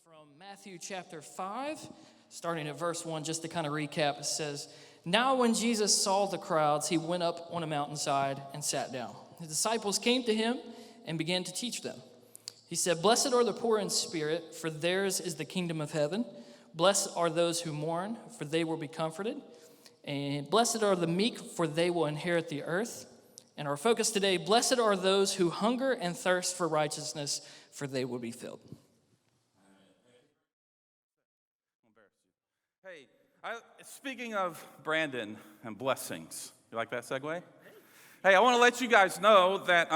From Matthew chapter 5, starting at verse 1, just to kind of recap, it says, "Now when Jesus saw the crowds, he went up on a mountainside and sat down. His disciples came to him and began to teach them. He said, 'Blessed are the poor in spirit, for theirs is the kingdom of heaven. Blessed are those who mourn, for they will be comforted. And blessed are the meek, for they will inherit the earth.' And our focus today, blessed are those who hunger and thirst for righteousness, for they will be filled." Hey, speaking of Brandon and blessings, you like that segue? Hey, I want to let you guys know that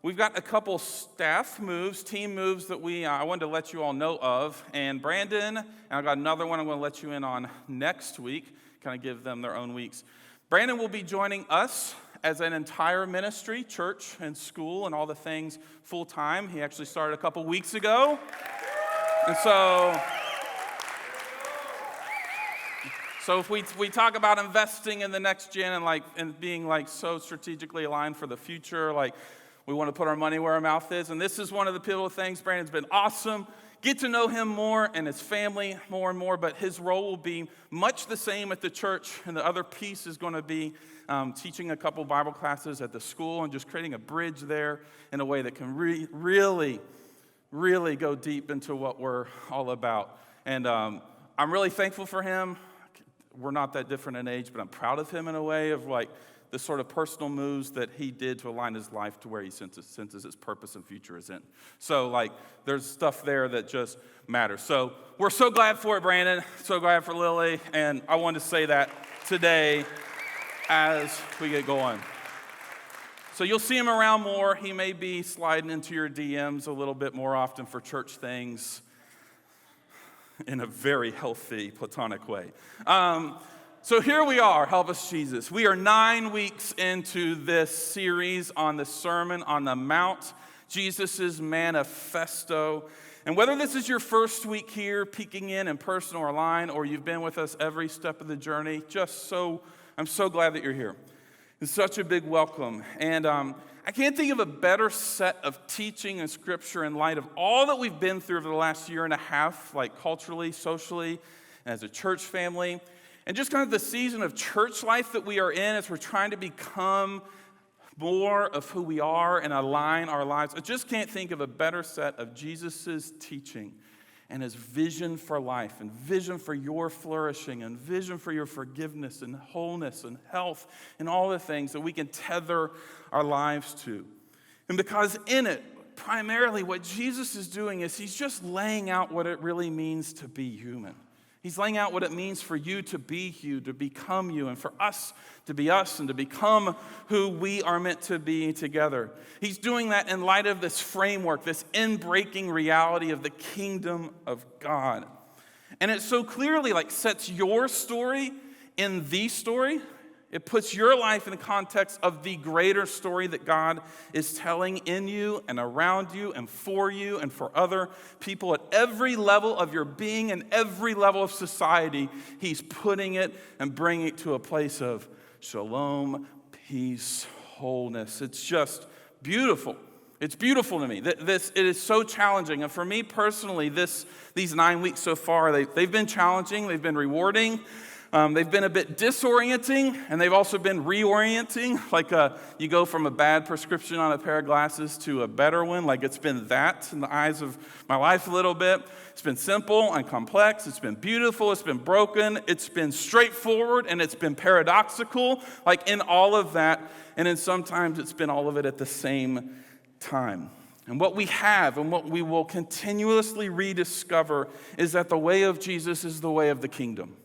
we've got a couple staff moves, team moves that I wanted to let you all know of. And Brandon, and I've got another one I'm going to let you in on next week, kind of give them their own weeks. Brandon will be joining us as an entire ministry, church and school and all the things full time. He actually started a couple weeks ago. And So if we talk about investing in the next gen and being so strategically aligned for the future, we want to put our money where our mouth is. And this is one of the pivotal things. Brandon's been awesome. Get to know him more and his family more and more, but his role will be much the same at the church, and the other piece is going to be teaching a couple Bible classes at the school and just creating a bridge there in a way that can really go deep into what we're all about. And I'm really thankful for him. We're not that different in age, but I'm proud of him in a way of the sort of personal moves that he did to align his life to where he senses his purpose and future is in. So there's stuff there that just matters. So we're so glad for it, Brandon. So glad for Lily. And I wanted to say that today as we get going. So you'll see him around more. He may be sliding into your DMs a little bit more often for church things, in a very healthy, platonic way. So here we are, help us Jesus. We are 9 weeks into this series on the Sermon on the Mount, Jesus' manifesto. And whether this is your first week here, peeking in person or online, or you've been with us every step of the journey, I'm so glad that you're here. It's such a big welcome. And I can't think of a better set of teaching and scripture in light of all that we've been through over the last year and a half, culturally, socially, and as a church family. And just kind of the season of church life that we are in as we're trying to become more of who we are and align our lives. I just can't think of a better set of Jesus' teaching and his vision for life and vision for your flourishing and vision for your forgiveness and wholeness and health and all the things that we can tether our lives to. And because in it, primarily what Jesus is doing is he's just laying out what it really means to be human. He's laying out what it means for you to be you, to become you, and for us to be us and to become who we are meant to be together. He's doing that in light of this framework, this in-breaking reality of the kingdom of God. And it so clearly sets your story in the story. It puts your life in the context of the greater story that God is telling in you and around you and for other people at every level of your being and every level of society. He's putting it and bringing it to a place of shalom, peace, wholeness. It's just beautiful. It's beautiful to me. It is so challenging. And for me personally, these 9 weeks so far, they've been challenging. They've been rewarding. They've been a bit disorienting, and they've also been reorienting. You go from a bad prescription on a pair of glasses to a better one. It's been that in the eyes of my life a little bit. It's been simple and complex. It's been beautiful. It's been broken. It's been straightforward, and it's been paradoxical. In all of that, and then sometimes it's been all of it at the same time. And what we have and what we will continuously rediscover is that the way of Jesus is the way of the kingdom.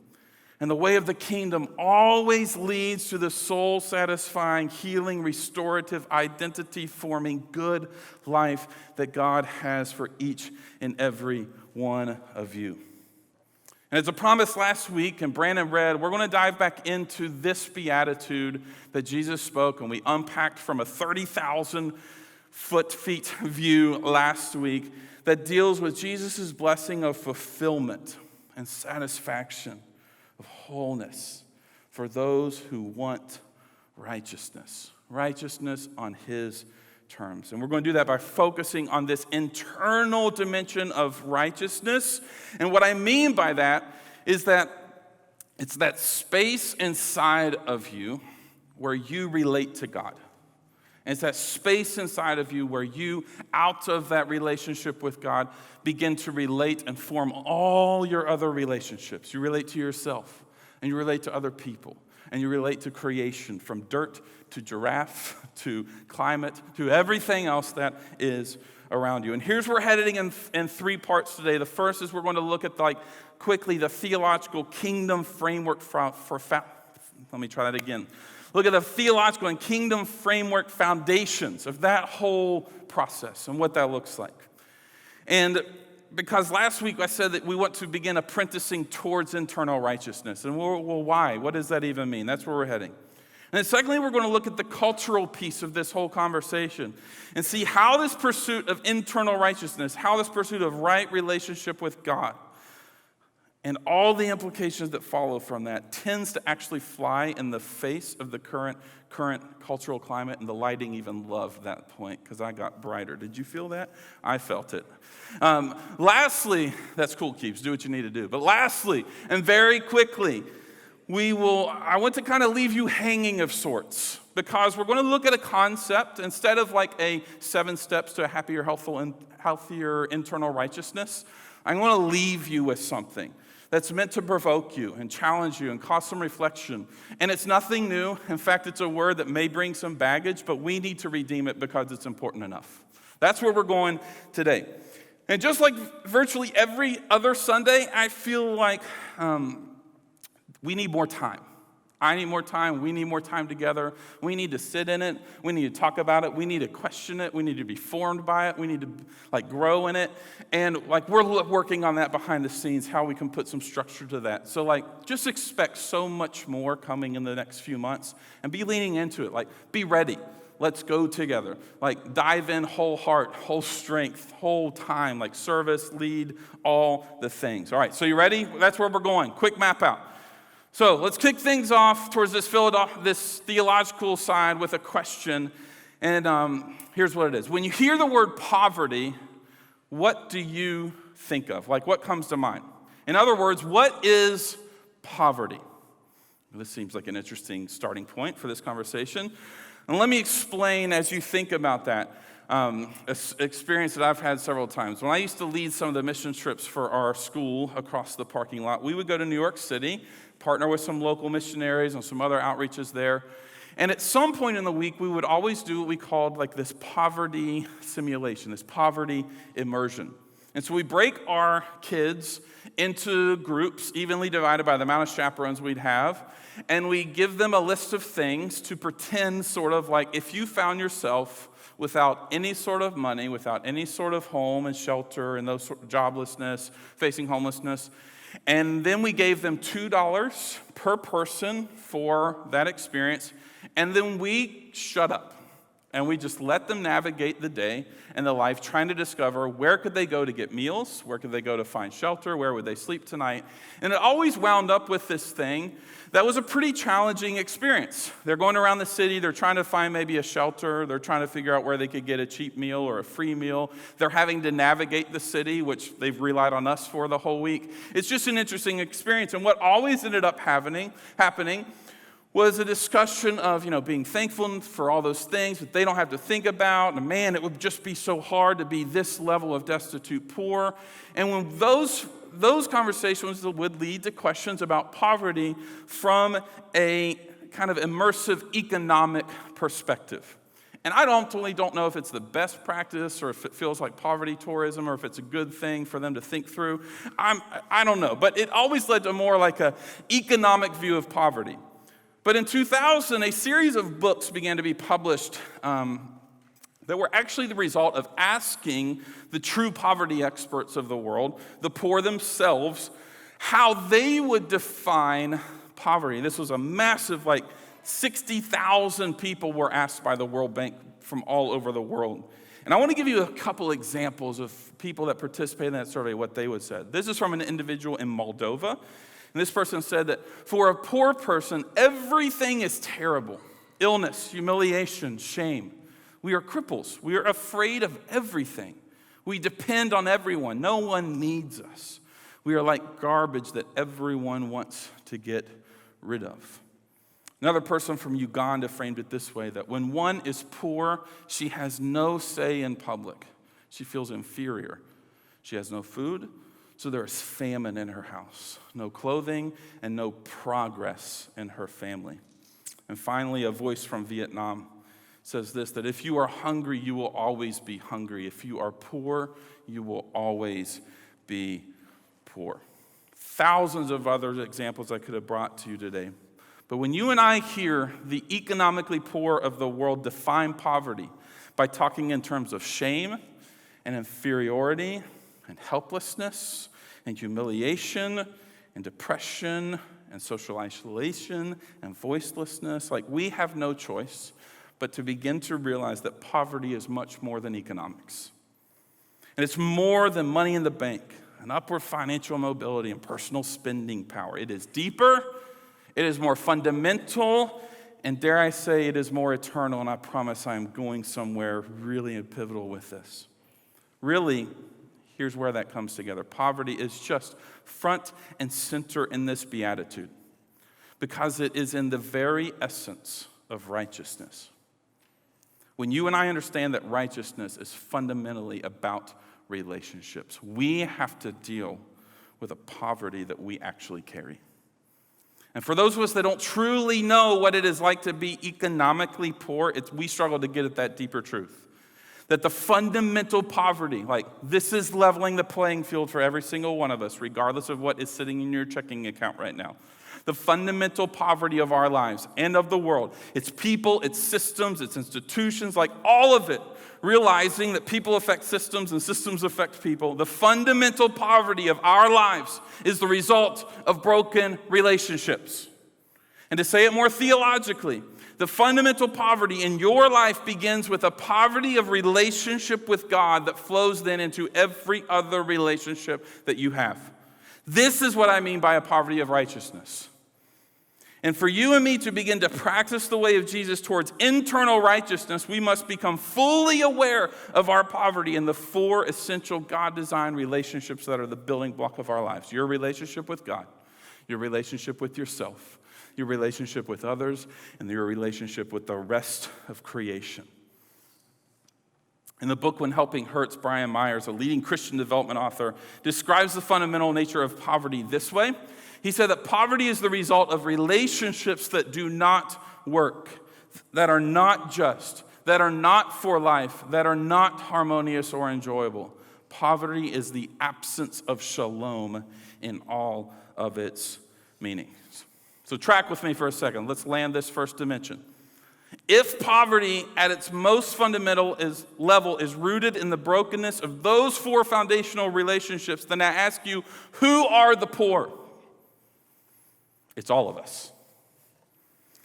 And the way of the kingdom always leads to the soul-satisfying, healing, restorative, identity-forming, good life that God has for each and every one of you. And as a promise last week, and Brandon read, we're going to dive back into this beatitude that Jesus spoke, and we unpacked from a 30,000 feet view last week that deals with Jesus' blessing of fulfillment and satisfaction, of wholeness for those who want righteousness on his terms. And we're going to do that by focusing on this internal dimension of righteousness. And what I mean by that is that it's that space inside of you where you relate to God. And it's that space inside of you where you, out of that relationship with God, begin to relate and form all your other relationships. You relate to yourself, and you relate to other people, and you relate to creation, from dirt to giraffe to climate to everything else that is around you. And here's where we're heading in 3 parts today. The first is we're going to look at, quickly, the theological kingdom framework let me try that again. Look at the theological and kingdom framework foundations of that whole process and what that looks like. And because last week I said that we want to begin apprenticing towards internal righteousness. And well, why? What does that even mean? That's where we're heading. And then secondly, we're going to look at the cultural piece of this whole conversation and see how this pursuit of internal righteousness, how this pursuit of right relationship with God, and all the implications that follow from that tends to actually fly in the face of the current cultural climate, and the lighting even loved that point because I got brighter. Did you feel that? I felt it. Lastly, that's cool, Keeps. Do what you need to do. But lastly, and very quickly, I want to kind of leave you hanging of sorts, because we're going to look at a concept instead of like a 7 steps to a happier, healthier internal righteousness. I'm going to leave you with something that's meant to provoke you and challenge you and cause some reflection. And it's nothing new. In fact, it's a word that may bring some baggage, but we need to redeem it because it's important enough. That's where we're going today. And just like virtually every other Sunday, I feel like we need more time. I need more time. We need more time together. We need to sit in it. We need to talk about it. We need to question it. We need to be formed by it. We need to grow in it. And we're working on that behind the scenes, how we can put some structure to that. So just expect so much more coming in the next few months, and be leaning into it. Be ready. Let's go together. Dive in whole heart, whole strength, whole time, service, lead, all the things. All right, so you ready? That's where we're going. Quick map out. So let's kick things off towards this theological side with a question. And here's what it is. When you hear the word poverty, what do you think of? What comes to mind? In other words, what is poverty? This seems like an interesting starting point for this conversation. And let me explain as you think about that. Experience that I've had several times. When I used to lead some of the mission trips for our school across the parking lot, we would go to New York City, partner with some local missionaries and some other outreaches there. And at some point in the week, we would always do what we called this poverty simulation, this poverty immersion. And so we break our kids into groups evenly divided by the amount of chaperones we'd have, and we give them a list of things to pretend if you found yourself without any sort of money, without any sort of home and shelter and those sort of joblessness, facing homelessness. And then we gave them $2 per person for that experience. And then we shut up. And we just let them navigate the day and the life, trying to discover where could they go to get meals, where could they go to find shelter, where would they sleep tonight. And it always wound up with this thing that was a pretty challenging experience. They're going around the city, they're trying to find maybe a shelter, they're trying to figure out where they could get a cheap meal or a free meal. They're having to navigate the city, which they've relied on us for the whole week. It's just an interesting experience. And what always ended up happening was a discussion of, being thankful for all those things that they don't have to think about. And man, it would just be so hard to be this level of destitute poor. And when those conversations would lead to questions about poverty from a kind of immersive economic perspective. And I ultimately don't know if it's the best practice or if it feels like poverty tourism or if it's a good thing for them to think through. I don't know. But it always led to more like an economic view of poverty. But in 2000, a series of books began to be published that were actually the result of asking the true poverty experts of the world, the poor themselves, how they would define poverty. This was a massive, 60,000 people were asked by the World Bank from all over the world. And I want to give you a couple examples of people that participated in that survey, what they would say. This is from an individual in Moldova. And this person said that for a poor person, everything is terrible. Illness, humiliation, shame. We are cripples. We are afraid of everything. We depend on everyone. No one needs us. We are like garbage that everyone wants to get rid of. Another person from Uganda framed it this way, that when one is poor, she has no say in public. She feels inferior. She has no food, so there is famine in her house, no clothing, and no progress in her family. And finally, a voice from Vietnam says this, that if you are hungry, you will always be hungry. If you are poor, you will always be poor. Thousands of other examples I could have brought to you today. But when you and I hear the economically poor of the world define poverty by talking in terms of shame and inferiority and helplessness and humiliation and depression and social isolation and voicelessness, like we have no choice but to begin to realize that poverty is much more than economics. And it's more than money in the bank and upward financial mobility and personal spending power. It is deeper, it is more fundamental, and dare I say, it is more eternal, and I promise I am going somewhere really pivotal with this. Really, here's where that comes together. Poverty is just front and center in this beatitude because it is in the very essence of righteousness. When you and I understand that righteousness is fundamentally about relationships, we have to deal with a poverty that we actually carry. And for those of us that don't truly know what it is like to be economically poor, we struggle to get at that deeper truth. That the fundamental poverty, like this is leveling the playing field for every single one of us, regardless of what is sitting in your checking account right now. The fundamental poverty of our lives and of the world. It's people, it's systems, it's institutions, like all of it. Realizing that people affect systems and systems affect people. The fundamental poverty of our lives is the result of broken relationships. And to say it more theologically, the fundamental poverty in your life begins with a poverty of relationship with God that flows then into every other relationship that you have. This is what I mean by a poverty of righteousness. And for you and me to begin to practice the way of Jesus towards internal righteousness, we must become fully aware of our poverty in the four essential God-designed relationships that are the building block of our lives. Your relationship with God, your relationship with yourself, your relationship with others, and your relationship with the rest of creation. In the book When Helping Hurts, Brian Myers, a leading Christian development author, describes the fundamental nature of poverty this way. He said that poverty is the result of relationships that do not work, that are not just, that are not for life, that are not harmonious or enjoyable. Poverty is the absence of shalom in all of its meanings. So track with me for a second. Let's land this first dimension. If poverty at its most fundamental level is rooted in the brokenness of those four foundational relationships, then I ask you, who are the poor? It's all of us.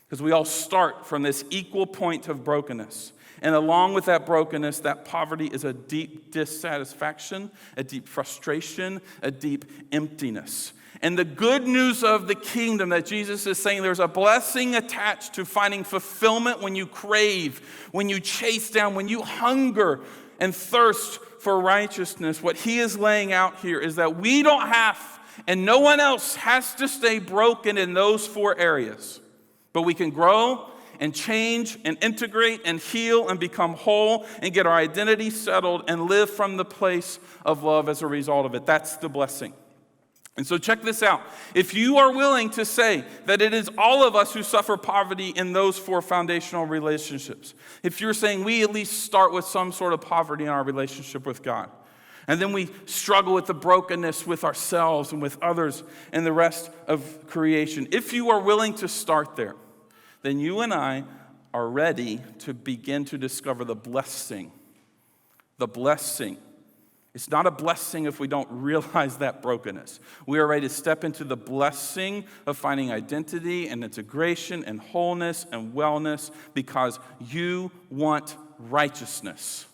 Because we all start from this equal point of brokenness. And along with that brokenness, that poverty is a deep dissatisfaction, a deep frustration, a deep emptiness. And the good news of the kingdom that Jesus is saying, there's a blessing attached to finding fulfillment when you crave, when you chase down, when you hunger and thirst for righteousness. What he is laying out here is that we don't have, and no one else has to stay broken in those four areas. But we can grow and change and integrate and heal and become whole and get our identity settled and live from the place of love as a result of it. That's the blessing. And so check this out. If you are willing to say that it is all of us who suffer poverty in those four foundational relationships, if you're saying we at least start with some sort of poverty in our relationship with God, and then we struggle with the brokenness with ourselves and with others and the rest of creation, if you are willing to start there, then you and I are ready to begin to discover the blessing. The blessing. It's not a blessing if we don't realize that brokenness. We are ready to step into the blessing of finding identity and integration and wholeness and wellness because you want righteousness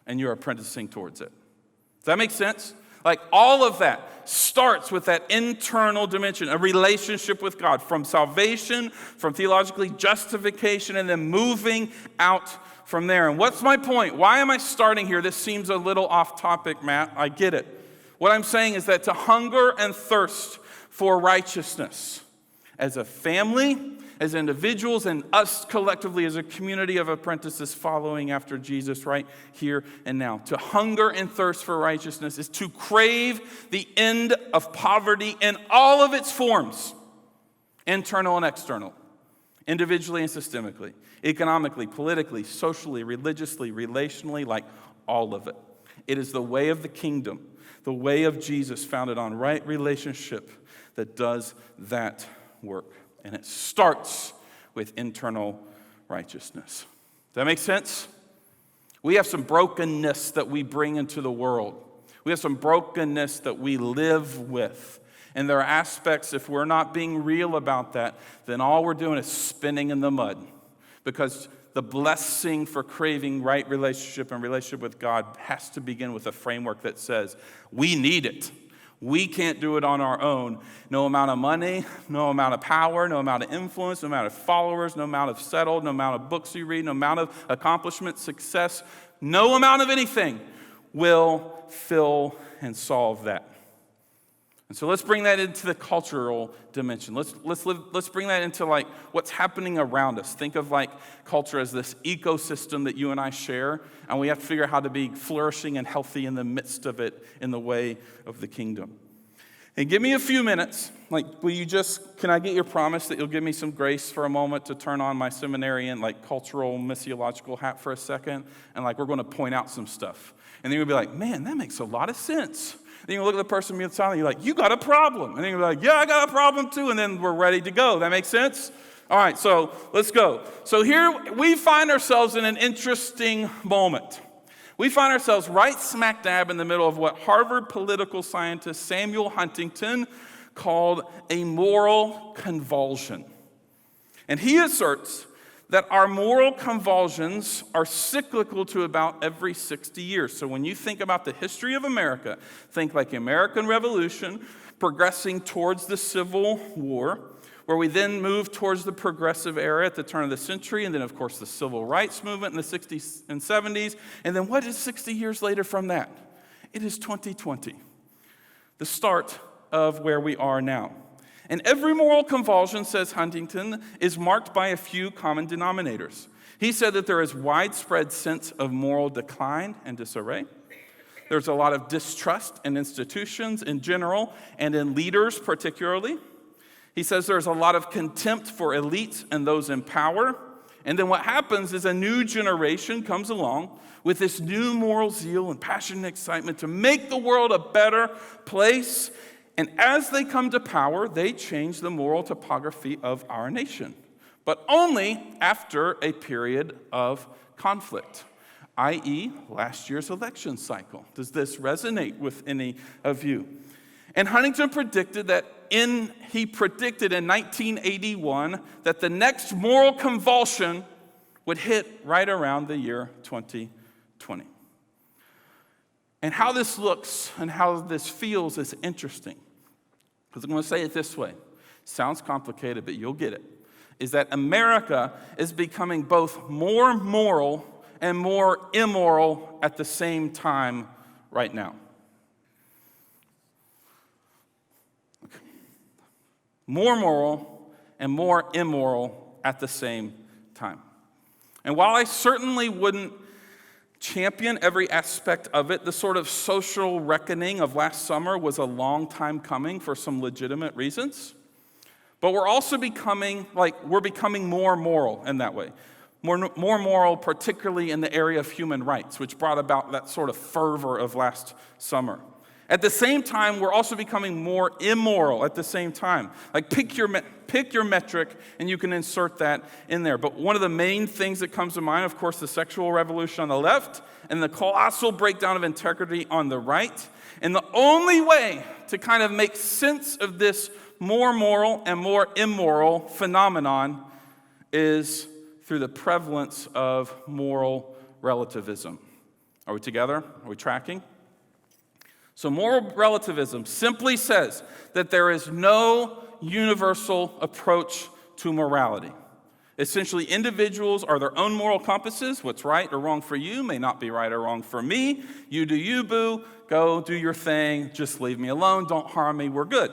and you're apprenticing towards it. Does that make sense? Like all of that starts with that internal dimension, a relationship with God, from salvation, from theologically justification, and then moving out from there. And what's my point? Why am I starting here? This seems a little off topic, Matt. I get it. What I'm saying is that to hunger and thirst for righteousness as a family, as individuals, and us collectively as a community of apprentices following after Jesus right here and now. To hunger and thirst for righteousness is to crave the end of poverty in all of its forms, internal and external, individually and systemically, economically, politically, socially, religiously, relationally, like all of it. It is the way of the kingdom, the way of Jesus founded on right relationship that does that work. And it starts with internal righteousness. Does that make sense? We have some brokenness that we bring into the world. We have some brokenness that we live with. And there are aspects, if we're not being real about that, then all we're doing is spinning in the mud. Because the blessing for craving right relationship and relationship with God has to begin with a framework that says, we need it. We can't do it on our own. No amount of money, no amount of power, no amount of influence, no amount of followers, no amount of settled, no amount of books you read, no amount of accomplishment, success, no amount of anything will fill and solve that. And so let's bring that into the cultural dimension. Let's bring that into like what's happening around us. Think of like culture as this ecosystem that you and I share, and we have to figure out how to be flourishing and healthy in the midst of it in the way of the kingdom. And give me a few minutes. Like, can I get your promise that you'll give me some grace for a moment to turn on my seminarian, like cultural missiological hat for a second? And like, we're going to point out some stuff. And then you'll be like, man, that makes a lot of sense. Then you look at the person beside you, you're like, you got a problem. And then you're like, yeah, I got a problem too. And then we're ready to go. That makes sense? All right, so let's go. So here we find ourselves in an interesting moment. We find ourselves right smack dab in the middle of what Harvard political scientist Samuel Huntington called a moral convulsion. And he asserts that our moral convulsions are cyclical to about every 60 years. So when you think about the history of America, think like the American Revolution, progressing towards the Civil War, where we then move towards the progressive era at the turn of the century, and then, of course, the Civil Rights Movement in the 60s and 70s. And then what is 60 years later from that? It is 2020, the start of where we are now. And every moral convulsion, says Huntington, is marked by a few common denominators. He said that there is widespread sense of moral decline and disarray. There's a lot of distrust in institutions in general and in leaders particularly. He says there's a lot of contempt for elites and those in power. And then what happens is a new generation comes along with this new moral zeal and passion and excitement to make the world a better place. And as they come to power, they change the moral topography of our nation, but only after a period of conflict, i.e., last year's election cycle. Does this resonate with any of you? And Huntington predicted in 1981 that the next moral convulsion would hit right around the year 2020. And how this looks and how this feels is interesting. Because I'm going to say it this way. Sounds complicated, but you'll get it. Is that America is becoming both more moral and more immoral at the same time right now. Okay. More moral and more immoral at the same time. And while I certainly wouldn't champion every aspect of it, the sort of social reckoning of last summer was a long time coming for some legitimate reasons. But we're also becoming more moral in that way. More moral, particularly in the area of human rights, which brought about that sort of fervor of last summer. At the same time, we're also becoming more immoral at the same time. Like pick your metric and you can insert that in there. But one of the main things that comes to mind, of course, the sexual revolution on the left and the colossal breakdown of integrity on the right. And the only way to kind of make sense of this more moral and more immoral phenomenon is through the prevalence of moral relativism. Are we together? Are we tracking? So moral relativism simply says that there is no universal approach to morality. Essentially, individuals are their own moral compasses. What's right or wrong for you may not be right or wrong for me. You do you, boo. Go do your thing. Just leave me alone. Don't harm me. We're good.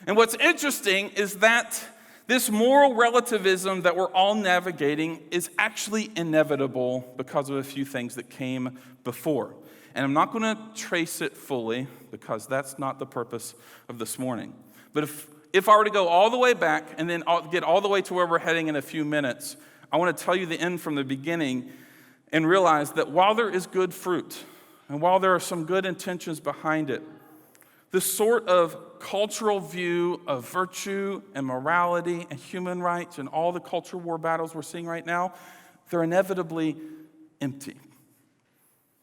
And what's interesting is that this moral relativism that we're all navigating is actually inevitable because of a few things that came before. And I'm not going to trace it fully because that's not the purpose of this morning. But if I were to go all the way back and then get all the way to where we're heading in a few minutes, I want to tell you the end from the beginning and realize that while there is good fruit and while there are some good intentions behind it, the sort of cultural view of virtue and morality and human rights and all the culture war battles we're seeing right now, they're inevitably empty.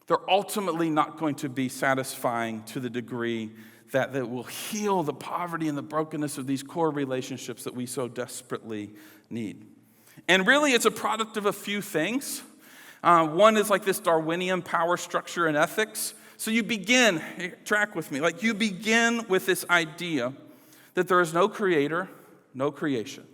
They're ultimately not going to be satisfying to the degree that will heal the poverty and the brokenness of these core relationships that we so desperately need. And really, it's a product of a few things. One is like this Darwinian power structure and ethics. So you begin, track with me, you begin with this idea that there is no creator, no creation.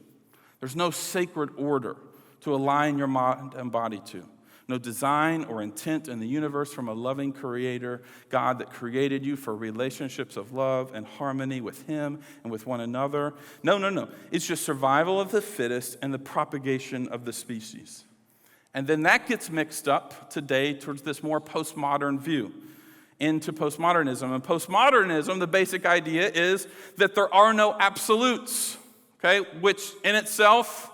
There's no sacred order to align your mind and body to. No design or intent in the universe from a loving creator, God that created you for relationships of love and harmony with him and with one another. No. It's just survival of the fittest and the propagation of the species. And then that gets mixed up today towards this more postmodern view, into postmodernism. And postmodernism, the basic idea is that there are no absolutes, okay, which in itself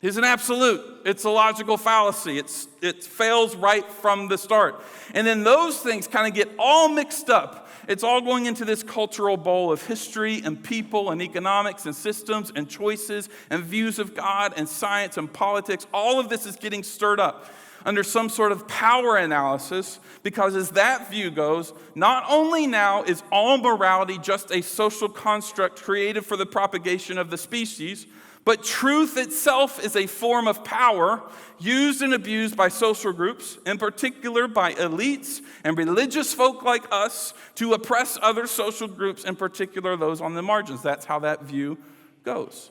is an absolute. It's a logical fallacy. It fails right from the start. And then those things kind of get all mixed up. It's all going into this cultural bowl of history and people and economics and systems and choices and views of God and science and politics. All of this is getting stirred up under some sort of power analysis, because as that view goes, not only now is all morality just a social construct created for the propagation of the species, but truth itself is a form of power used and abused by social groups, in particular by elites and religious folk like us, to oppress other social groups, in particular those on the margins. That's how that view goes.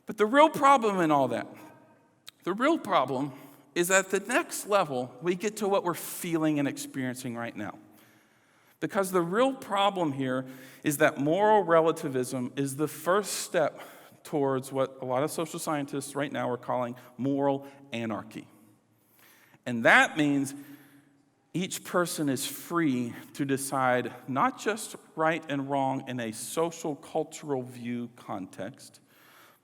But the real problem in all that, the real problem is at the next level, we get to what we're feeling and experiencing right now. Because the real problem here is that moral relativism is the first step towards what a lot of social scientists right now are calling moral anarchy. And that means each person is free to decide not just right and wrong in a social cultural view context,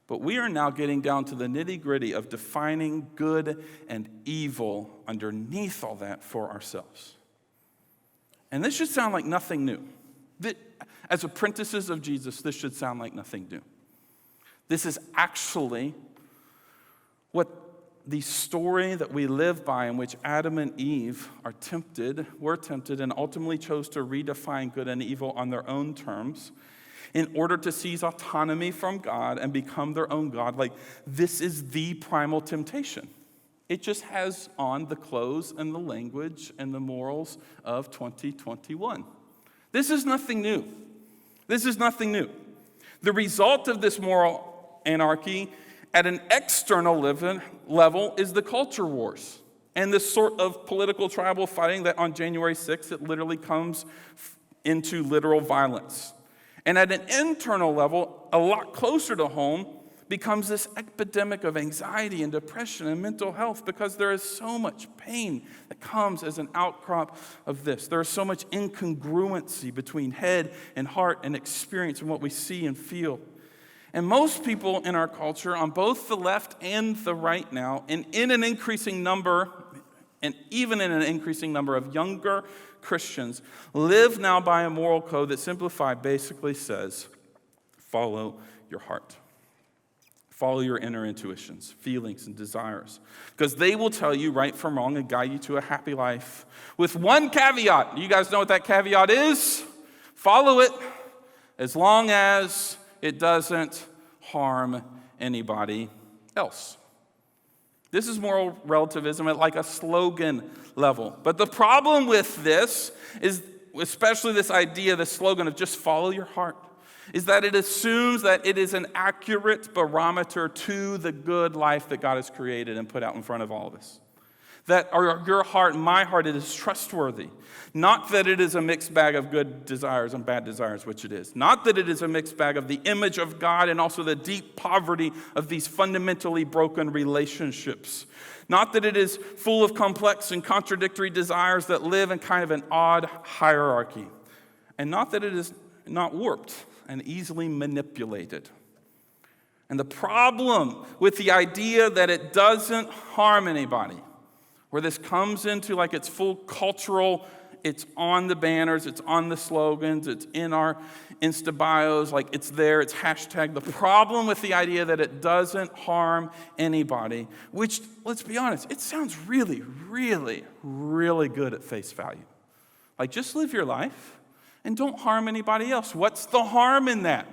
but we are now getting down to the nitty-gritty of defining good and evil underneath all that for ourselves. And this should sound like nothing new. As apprentices of Jesus, this should sound like nothing new. This is actually what the story that we live by, in which Adam and Eve were tempted, and ultimately chose to redefine good and evil on their own terms in order to seize autonomy from God and become their own God. This is the primal temptation. It just has on the clothes and the language and the morals of 2021. This is nothing new. This is nothing new. The result of this moral anarchy at an external level is the culture wars and the sort of political tribal fighting that on January 6th, it literally comes into literal violence. And at an internal level, a lot closer to home, becomes this epidemic of anxiety and depression and mental health, because there is so much pain that comes as an outcrop of this. There is so much incongruency between head and heart and experience and what we see and feel. And most people in our culture, on both the left and the right now, and in an increasing number, and even in an increasing number of younger Christians, live now by a moral code that simplified basically says, follow your heart. Follow your inner intuitions, feelings, and desires, because they will tell you right from wrong and guide you to a happy life. With one caveat. You guys know what that caveat is? Follow it as long as it doesn't harm anybody else. This is moral relativism at a slogan level. But the problem with this is, especially this idea, this slogan of just follow your heart, is that it assumes that it is an accurate barometer to the good life that God has created and put out in front of all of us. That your heart and my heart, it is trustworthy. Not that it is a mixed bag of good desires and bad desires, which it is. Not that it is a mixed bag of the image of God and also the deep poverty of these fundamentally broken relationships. Not that it is full of complex and contradictory desires that live in kind of an odd hierarchy. And not that it is not warped and easily manipulated. And the problem with the idea that it doesn't harm anybody, where this comes into like its full cultural, it's on the banners, it's on the slogans, it's in our Insta bios, like it's there, it's hashtag. The problem with the idea that it doesn't harm anybody, which, let's be honest, it sounds really, really, really good at face value. Like just live your life and don't harm anybody else. What's the harm in that?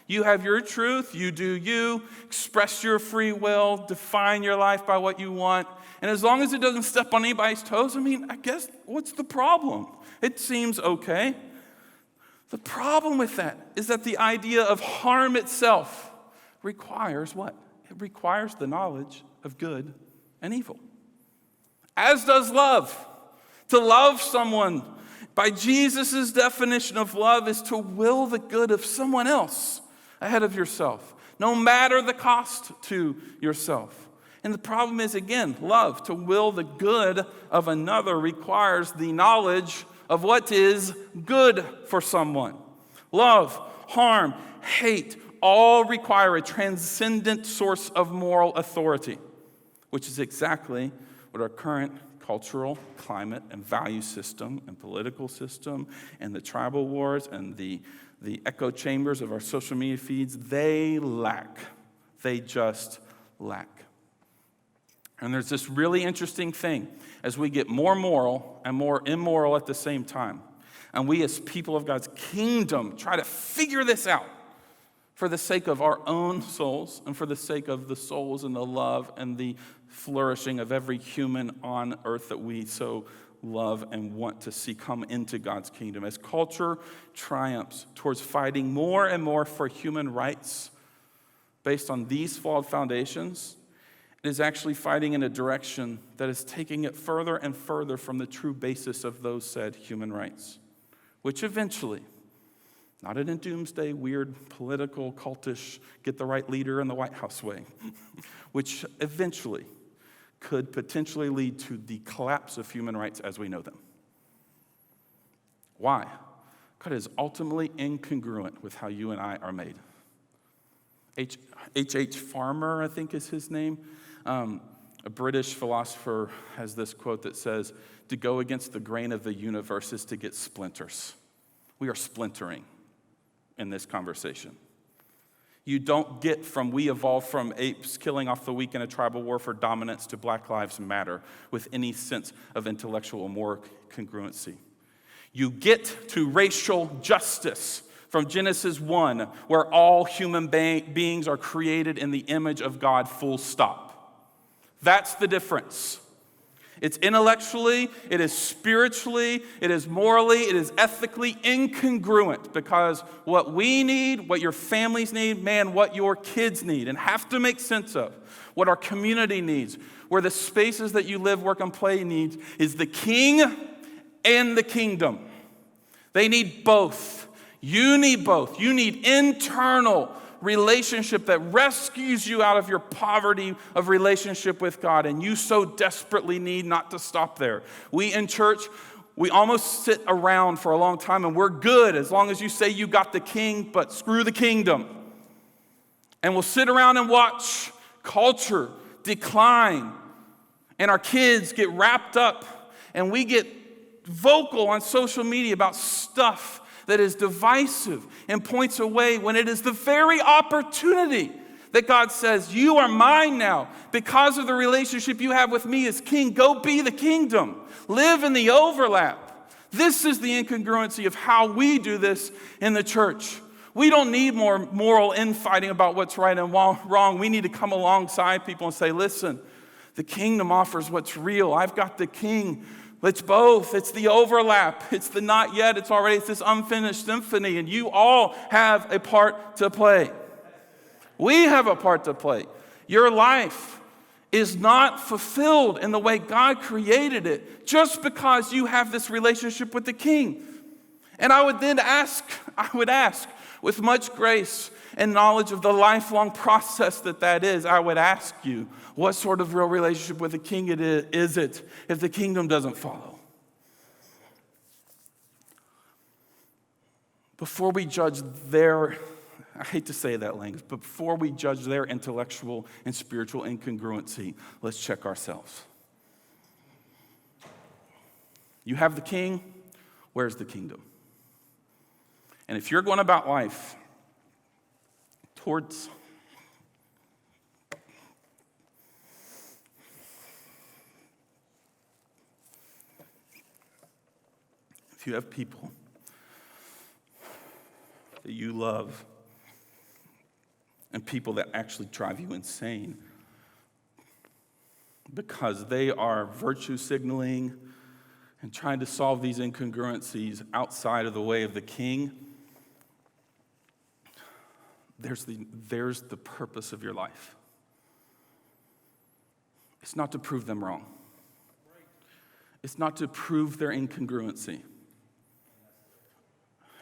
You have your truth, you do you, express your free will, define your life by what you want. And as long as it doesn't step on anybody's toes, I guess, what's the problem? It seems okay. The problem with that is that the idea of harm itself requires what? It requires the knowledge of good and evil. As does love. To love someone, by Jesus' definition of love, is to will the good of someone else ahead of yourself, no matter the cost to yourself. And the problem is, again, love, to will the good of another, requires the knowledge of what is good for someone. Love, harm, hate, all require a transcendent source of moral authority, which is exactly what our current cultural climate and value system and political system and the tribal wars and the echo chambers of our social media feeds, they lack. They just lack. And there's this really interesting thing as we get more moral and more immoral at the same time. And we as people of God's kingdom try to figure this out for the sake of our own souls and for the sake of the souls and the love and the flourishing of every human on earth that we so love and want to see come into God's kingdom. As culture triumphs towards fighting more and more for human rights based on these flawed foundations, it is actually fighting in a direction that is taking it further and further from the true basis of those said human rights, which eventually, not in a doomsday, weird, political, cultish, get the right leader in the White House way, which eventually could potentially lead to the collapse of human rights as we know them. Why? God is ultimately incongruent with how you and I are made. H.H. Farmer, I think is his name, a British philosopher, has this quote that says, "To go against the grain of the universe is to get splinters." We are splintering in this conversation. You don't get from we evolved from apes killing off the weak in a tribal war for dominance to Black Lives Matter with any sense of intellectual or moral congruency. You get to racial justice from Genesis 1, where all human beings are created in the image of God, full stop. That's the difference. It's intellectually, it is spiritually, it is morally, it is ethically incongruent, because what we need, what your families need, man, what your kids need and have to make sense of, what our community needs, where the spaces that you live, work, and play needs, is the king and the kingdom. They need both. You need both. You need internal relationship that rescues you out of your poverty of relationship with God, and you so desperately need not to stop there. We in church, we almost sit around for a long time, and we're good as long as you say you got the king, but screw the kingdom. And we'll sit around and watch culture decline, and our kids get wrapped up, and we get vocal on social media about stuff that is divisive and points away, when it is the very opportunity that God says, you are mine now because of the relationship you have with me as king. Go be the kingdom. Live in the overlap. This is the incongruency of how we do this in the church. We don't need more moral infighting about what's right and wrong. We need to come alongside people and say, listen, the kingdom offers what's real. I've got the king. It's both. It's the overlap. It's the not yet. It's already. It's this unfinished symphony, and you all have a part to play. We have a part to play. Your life is not fulfilled in the way God created it just because you have this relationship with the King. And I would ask with much grace and knowledge of the lifelong process that is, I would ask you, what sort of real relationship with the King is it if the kingdom doesn't follow? Before we judge their, I hate to say that language, but before we judge their intellectual and spiritual incongruency, let's check ourselves. You have the King, where's the kingdom? And if you're going about life towards if you have people that you love and people that actually drive you insane because they are virtue signaling and trying to solve these incongruencies outside of the way of the King, there's the purpose of your life. It's not to prove them wrong. It's not to prove their incongruency.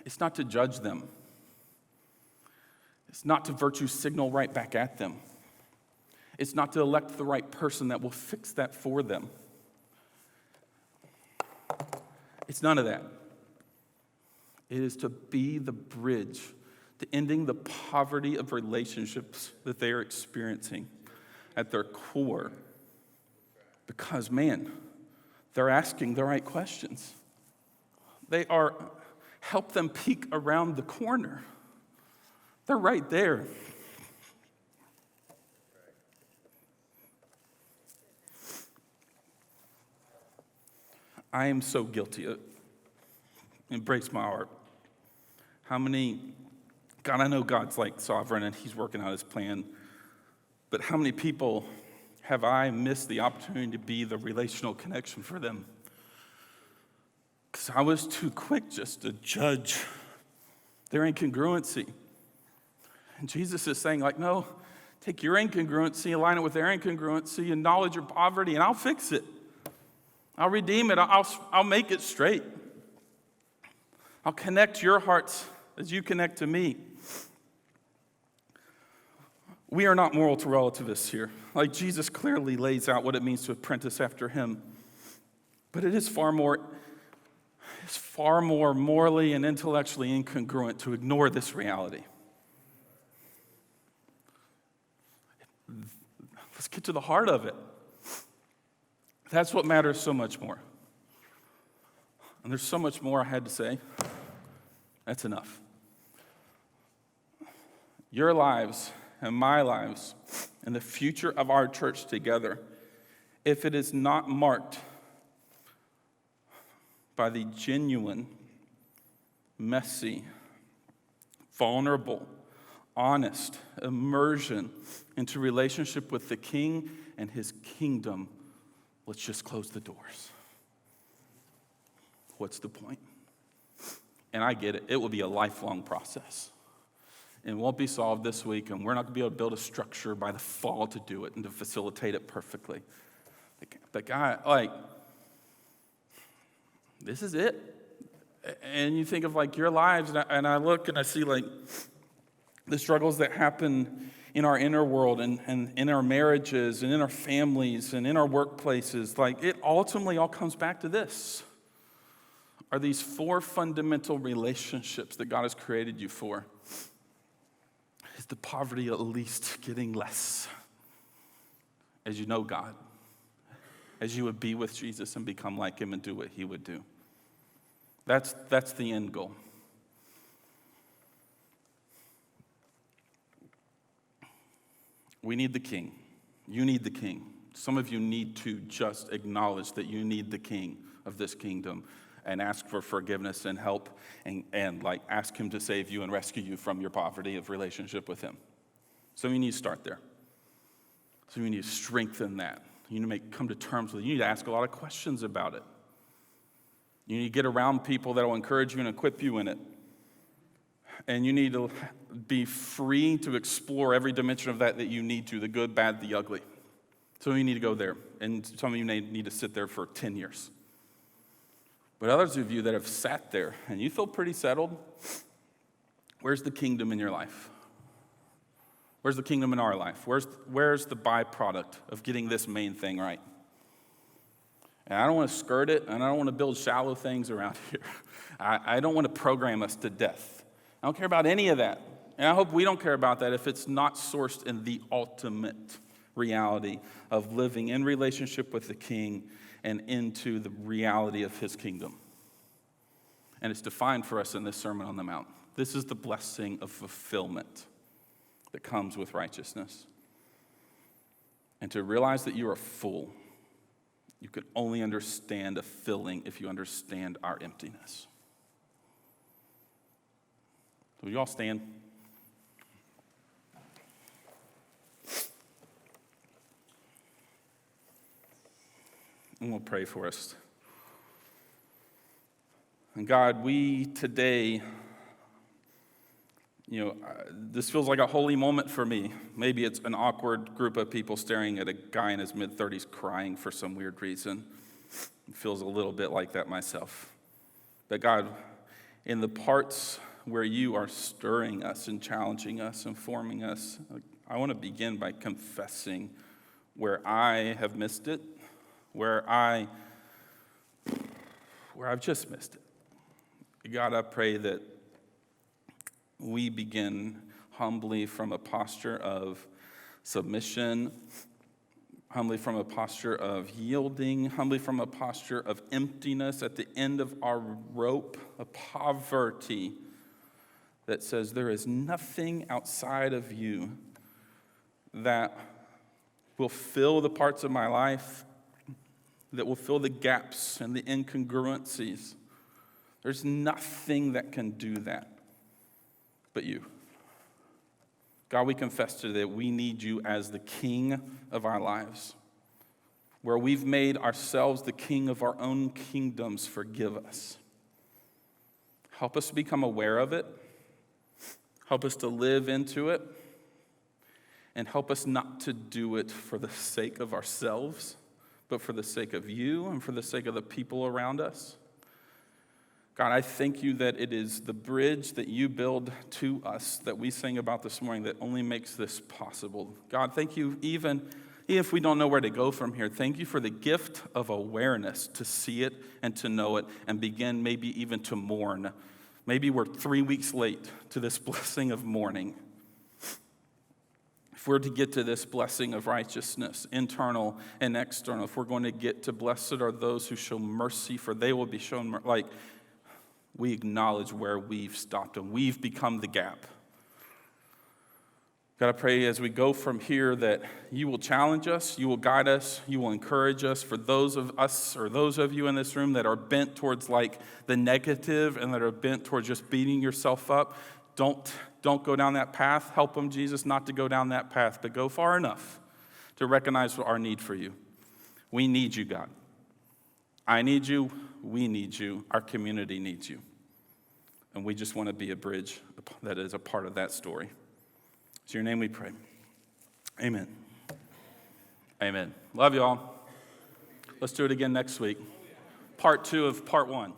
It's not to judge them. It's not to virtue signal right back at them. It's not to elect the right person that will fix that for them. It's none of that. It is to be the bridge to ending the poverty of relationships that they are experiencing at their core. Because, man, they're asking the right questions. Help them peek around the corner. They're right there. I am so guilty. It breaks my heart. God, I know God's like sovereign and he's working out his plan, but how many people have I missed the opportunity to be the relational connection for them? Because I was too quick just to judge their incongruency. And Jesus is saying, like, no, take your incongruency, align it with their incongruency, acknowledge your poverty, and I'll fix it. I'll redeem it. I'll make it straight. I'll connect your hearts as you connect to me. We are not moral to relativists here. Like Jesus clearly lays out what it means to apprentice after him. But it is far more morally and intellectually incongruent to ignore this reality. Let's get to the heart of it. That's what matters so much more. And there's so much more I had to say. That's enough. Your lives and my lives and the future of our church together, if it is not marked by the genuine, messy, vulnerable, honest immersion into relationship with the King and his kingdom, let's just close the doors. What's the point? And I get it. It will be a lifelong process. It won't be solved this week, and we're not going to be able to build a structure by the fall to do it and to facilitate it perfectly. But God, this is it. And you think of your lives, and I look and I see the struggles that happen in our inner world and in our marriages and in our families and in our workplaces. It ultimately all comes back to this. Are these 4 fundamental relationships that God has created you for? Is the poverty at least getting less as you know God? As you would be with Jesus and become like him and do what he would do? That's the end goal. We need the King. You need the King. Some of you need to just acknowledge that you need the King of this kingdom and ask for forgiveness and help and ask him to save you and rescue you from your poverty of relationship with him. So you need to start there. So you need to strengthen that. You need to come to terms with it. You need to ask a lot of questions about it. You need to get around people that will encourage you and equip you in it. And you need to be free to explore every dimension of that you need to, the good, bad, the ugly. Some of you need to go there, and some of you need to sit there for 10 years. But others of you that have sat there and you feel pretty settled, where's the kingdom in your life? Where's the kingdom in our life? Where's the byproduct of getting this main thing right? And I don't want to skirt it, and I don't want to build shallow things around here. I don't want to program us to death. I don't care about any of that. And I hope we don't care about that if it's not sourced in the ultimate reality of living in relationship with the King and into the reality of his kingdom. And it's defined for us in this Sermon on the Mount. This is the blessing of fulfillment that comes with righteousness. And to realize that you are full, you can only understand a filling if you understand our emptiness. Will you all stand? And we'll pray for us. And God, we today, this feels like a holy moment for me. Maybe it's an awkward group of people staring at a guy in his mid-30s crying for some weird reason. It feels a little bit like that myself. But God, in the parts where you are stirring us and challenging us and forming us, I want to begin by confessing where I have missed it, where I've just missed it. God, I pray that we begin humbly from a posture of submission, humbly from a posture of yielding, humbly from a posture of emptiness at the end of our rope, a poverty that says there is nothing outside of you that will fill the parts of my life, that will fill the gaps and the incongruencies. There's nothing that can do that but you. God, we confess today that we need you as the King of our lives. Where we've made ourselves the king of our own kingdoms, forgive us. Help us to become aware of it. Help us to live into it. And help us not to do it for the sake of ourselves, but for the sake of you and for the sake of the people around us. God, I thank you that it is the bridge that you build to us that we sang about this morning that only makes this possible. God, thank you, even if we don't know where to go from here, thank you for the gift of awareness to see it and to know it and begin maybe even to mourn. Maybe we're 3 weeks late to this blessing of mourning. If we're to get to this blessing of righteousness, internal and external, if we're going to get to blessed are those who show mercy, for they will be shown mercy. We acknowledge where we've stopped and we've become the gap. God, I pray as we go from here that you will challenge us, you will guide us, you will encourage us. For those of us or those of you in this room that are bent towards the negative and that are bent towards just beating yourself up, don't go down that path. Help them, Jesus, not to go down that path, but go far enough to recognize our need for you. We need you, God. I need you. We need you. Our community needs you. And we just want to be a bridge that is a part of that story. It's your name we pray. Amen. Amen. Love you all. Let's do it again next week. Part 2 of part 1.